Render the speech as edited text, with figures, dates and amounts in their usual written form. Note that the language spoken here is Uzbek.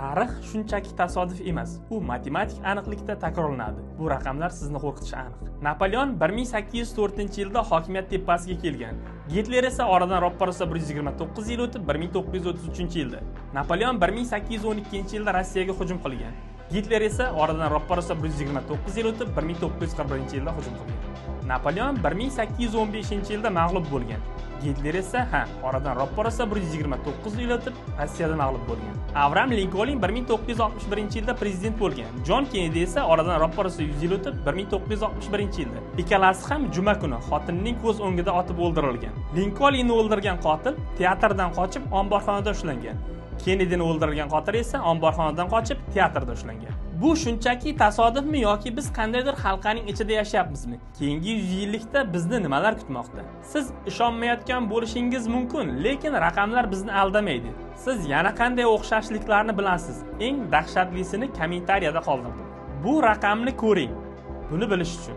Tarix shunchaki tasodif emas, u matematik aniqlikda takrorlanadi. Bu raqamlar sizni qo'rqitishi aniq. Napoleon 1804-yilda hokimiyat tepasiga kelgan. Gitler esa oradan roppa-rosa 129 yil o'tib 1933-yilda. Napoleon 1812-yilda Rossiyaga hujum qilgan. Gitler esa oradan roppa-rosa 129 yil o'tib 1941-yilda hujum qilgan. Napoleon 1815-yilda mag'lub bo'lgan. Gitler esa oradan roppa-rosa 129 yil o'tib Rossiyada mag'lub bo'lgan. Abraham Linkoln 1961-yilda prezident bo'lgan. Jon Kennedy esa oradan roppa-rosa 100 yil o'tib 1961-yilda. Ikkalasi ham juma kuni xotinining ko'z o'ngida otib o'ldirilgan. Linkolnni o'ldirgan qotil teatrdan qochib omborxonada ushlangan. Kennedyni o'ldirgan qotil esa omborxonadan qochib teatrda ushlangan. Bu shunchaki tasodifmi yoki biz qandaydir halqaning ichida yashayapmizmi? Keyingi 100 yillikda bizni nimalar kutmoqda? Siz ishonmayotgan bo'lishingiz mumkin, lekin raqamlar bizni aldamaydi. Siz yana qanday o'xshashliklarni bilasiz? Eng dahshatlisini kommentariyada qoldirdim. Bu raqamni ko'ring. Buni bilish uchun